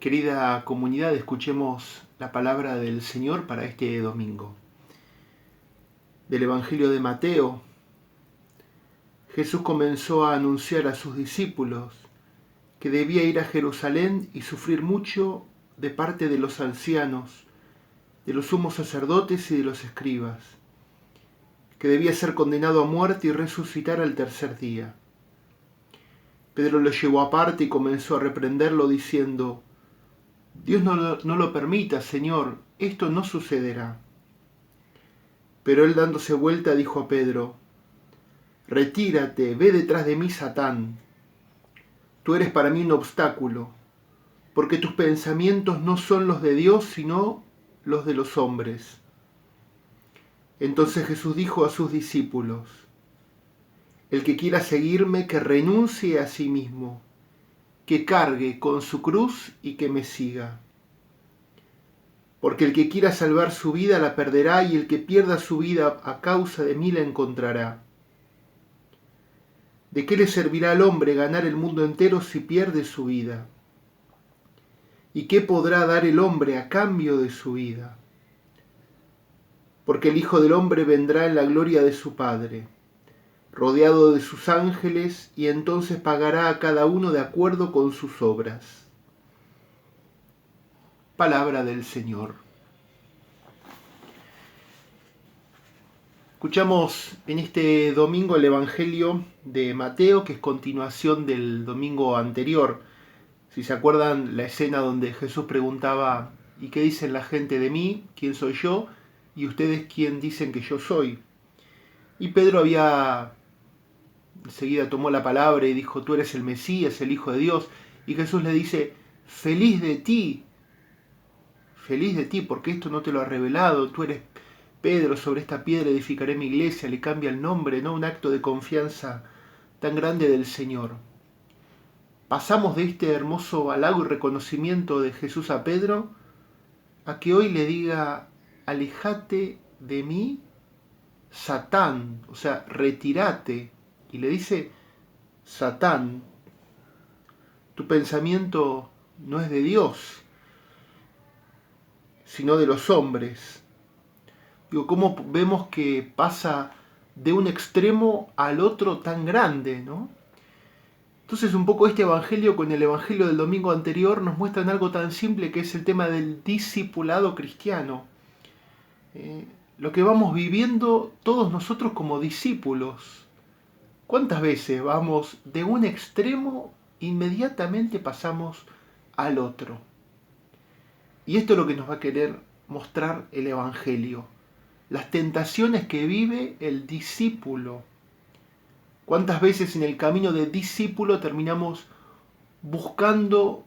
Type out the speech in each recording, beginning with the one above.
Querida comunidad, escuchemos la palabra del Señor para este domingo. Del Evangelio de Mateo, Jesús comenzó a anunciar a sus discípulos que debía ir a Jerusalén y sufrir mucho de parte de los ancianos, de los sumos sacerdotes y de los escribas, que debía ser condenado a muerte y resucitar al tercer día. Pedro lo llevó aparte y comenzó a reprenderlo diciendo: Dios no lo permita, Señor, esto no sucederá. Pero él, dándose vuelta, dijo a Pedro: Retírate, ve detrás de mí, Satán. Tú eres para mí un obstáculo, porque tus pensamientos no son los de Dios, sino los de los hombres. Entonces Jesús dijo a sus discípulos: El que quiera seguirme, que renuncie a sí mismo, que cargue con su cruz y que me siga. Porque el que quiera salvar su vida la perderá, y el que pierda su vida a causa de mí la encontrará. ¿De qué le servirá al hombre ganar el mundo entero si pierde su vida? ¿Y qué podrá dar el hombre a cambio de su vida? Porque el Hijo del Hombre vendrá en la gloria de su Padre, rodeado de sus ángeles, y entonces pagará a cada uno de acuerdo con sus obras. Palabra del Señor. Escuchamos en este domingo el Evangelio de Mateo, que es continuación del domingo anterior. Si se acuerdan, la escena donde Jesús preguntaba: ¿y qué dicen la gente de mí? ¿Quién soy yo? ¿Y ustedes quién dicen que yo soy? Y Pedro enseguida tomó la palabra y dijo: tú eres el Mesías, el Hijo de Dios. Y Jesús le dice: feliz de ti, porque esto no te lo ha revelado. Tú eres Pedro, sobre esta piedra edificaré mi iglesia. Le cambia el nombre, ¿no? Un acto de confianza tan grande del Señor. Pasamos de este hermoso halago y reconocimiento de Jesús a Pedro a que hoy le diga: alejate de mí, Satán, o sea, retírate. Y le dice: Satán, tu pensamiento no es de Dios, sino de los hombres. Digo, ¿cómo vemos que pasa de un extremo al otro tan grande, ¿no? Entonces, un poco este evangelio con el evangelio del domingo anterior nos muestran algo tan simple, que es el tema del discipulado cristiano. Lo que vamos viviendo todos nosotros como discípulos. ¿Cuántas veces vamos de un extremo, inmediatamente pasamos al otro? Y esto es lo que nos va a querer mostrar el evangelio. Las tentaciones que vive el discípulo. ¿Cuántas veces en el camino de discípulo terminamos buscando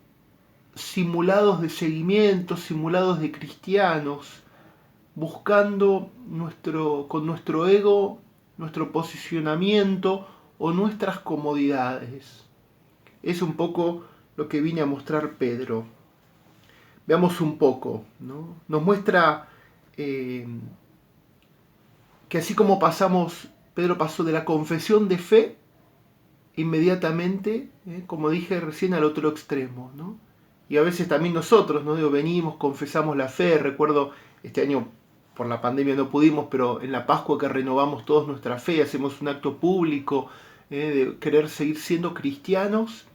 simulados de seguimiento, simulados de cristianos, buscando con nuestro ego, nuestro posicionamiento o nuestras comodidades? Es un poco lo que viene a mostrar Pedro. Veamos un poco, ¿no? Nos muestra que así como Pedro pasó de la confesión de fe inmediatamente, como dije recién, al otro extremo, ¿no? Y a veces también nosotros, ¿no? Venimos, confesamos la fe. Recuerdo, este año por la pandemia no pudimos, pero en la Pascua que renovamos todos nuestra fe, hacemos un acto público de querer seguir siendo cristianos,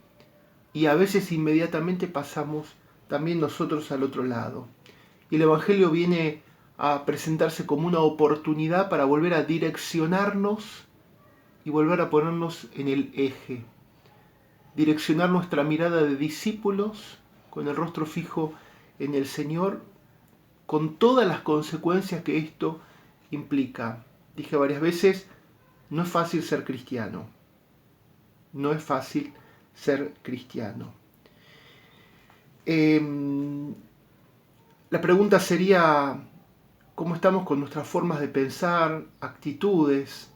y a veces inmediatamente pasamos también nosotros al otro lado. Y el Evangelio viene a presentarse como una oportunidad para volver a direccionarnos y volver a ponernos en el eje. Direccionar nuestra mirada de discípulos con el rostro fijo en el Señor, con todas las consecuencias que esto implica. Dije varias veces, no es fácil ser cristiano. No es fácil ser cristiano. La pregunta sería: ¿cómo estamos con nuestras formas de pensar, actitudes?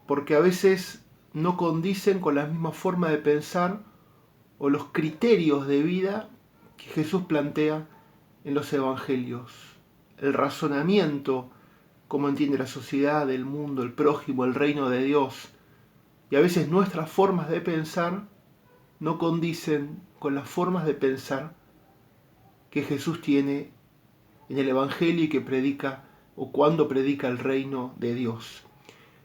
Porque a veces no condicen con la misma forma de pensar o los criterios de vida que Jesús plantea en los evangelios. El razonamiento, cómo entiende la sociedad, el mundo, el prójimo, el reino de Dios. Y a veces nuestras formas de pensar no condicen con las formas de pensar que Jesús tiene en el Evangelio y que predica o cuando predica el reino de Dios.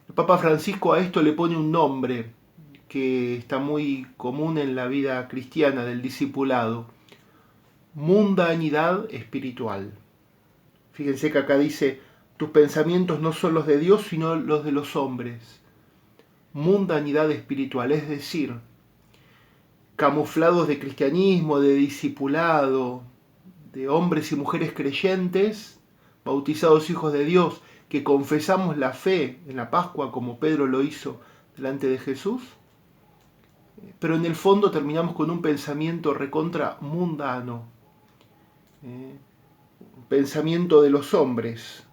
El Papa Francisco a esto le pone un nombre que está muy común en la vida cristiana del discipulado: mundanidad espiritual. Fíjense que acá dice: tus pensamientos no son los de Dios, sino los de los hombres. Mundanidad espiritual, es decir, camuflados de cristianismo, de discipulado, de hombres y mujeres creyentes, bautizados hijos de Dios, que confesamos la fe en la Pascua como Pedro lo hizo delante de Jesús, pero en el fondo terminamos con un pensamiento recontra mundano, pensamiento de los hombres.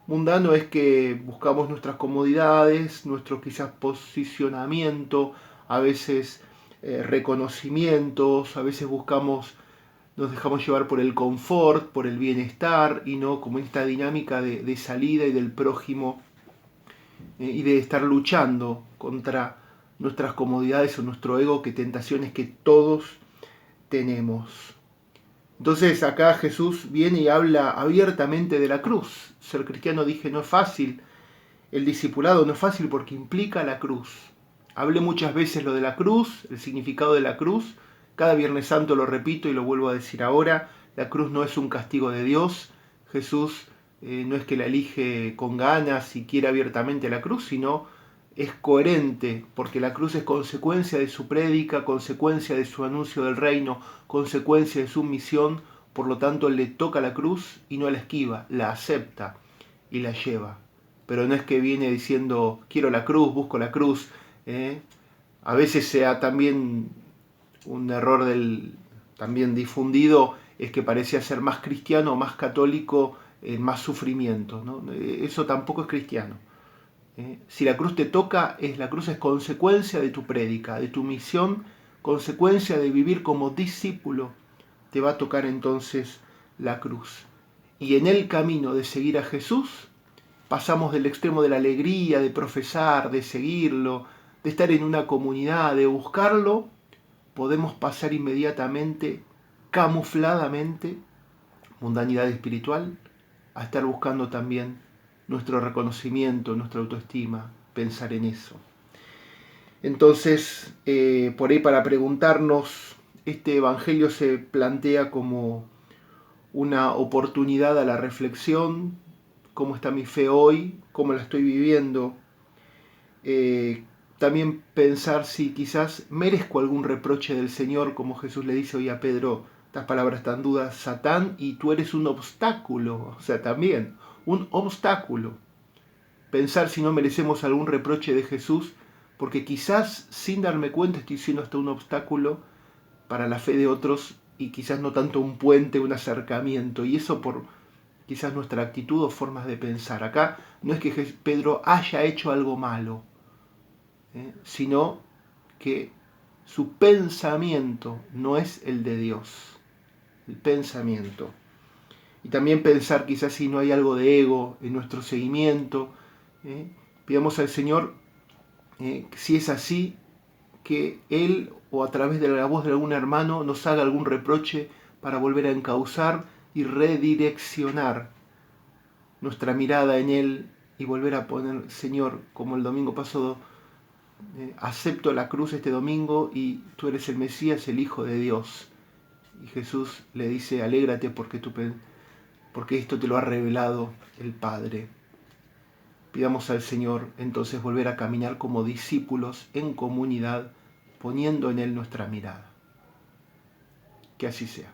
Mundano es que buscamos nuestras comodidades, nuestro quizás posicionamiento, a veces reconocimientos, a veces nos dejamos llevar por el confort, por el bienestar, y no como esta dinámica de salida y del prójimo, y de estar luchando contra nuestras comodidades o nuestro ego, que tentaciones que todos tenemos. Entonces acá Jesús viene y habla abiertamente de la cruz. Ser cristiano, dije, no es fácil. El discipulado no es fácil porque implica la cruz. Hablé muchas veces lo de la cruz, el significado de la cruz. Cada Viernes Santo lo repito y lo vuelvo a decir ahora. La cruz no es un castigo de Dios. Jesús no es que la elige con ganas y quiere abiertamente la cruz, sino es coherente, porque la cruz es consecuencia de su prédica, consecuencia de su anuncio del reino, consecuencia de su misión. Por lo tanto, le toca la cruz y no la esquiva, la acepta y la lleva. Pero no es que viene diciendo, quiero la cruz, busco la cruz. A veces sea también un error también difundido, es que parecía ser más cristiano, más católico, más sufrimiento, ¿no? Eso tampoco es cristiano. Si la cruz te toca, la cruz es consecuencia de tu prédica, de tu misión, consecuencia de vivir como discípulo. Te va a tocar entonces la cruz. Y en el camino de seguir a Jesús, pasamos del extremo de la alegría, de profesar, de seguirlo, de estar en una comunidad, de buscarlo, podemos pasar inmediatamente, camufladamente, mundanidad espiritual, a estar buscando también nuestro reconocimiento, nuestra autoestima, pensar en eso. Entonces, por ahí para preguntarnos, este Evangelio se plantea como una oportunidad a la reflexión: cómo está mi fe hoy, cómo la estoy viviendo. También pensar si quizás merezco algún reproche del Señor, como Jesús le dice hoy a Pedro, estas palabras tan duras: Satán, y tú eres un obstáculo. O sea, también un obstáculo. Pensar si no merecemos algún reproche de Jesús, porque quizás sin darme cuenta estoy siendo hasta un obstáculo para la fe de otros, y quizás no tanto un puente, un acercamiento, y eso por quizás nuestra actitud o formas de pensar. Acá no es que Pedro haya hecho algo malo, sino que su pensamiento no es el de Dios, el pensamiento. Y también pensar quizás si no hay algo de ego en nuestro seguimiento. Pidamos al Señor, si es así, que Él o a través de la voz de algún hermano nos haga algún reproche para volver a encauzar y redireccionar nuestra mirada en Él y volver a poner: Señor, como el domingo pasado, acepto la cruz este domingo y tú eres el Mesías, el Hijo de Dios. Y Jesús le dice: alégrate porque esto te lo ha revelado el Padre. Pidamos al Señor entonces volver a caminar como discípulos en comunidad, poniendo en Él nuestra mirada. Que así sea.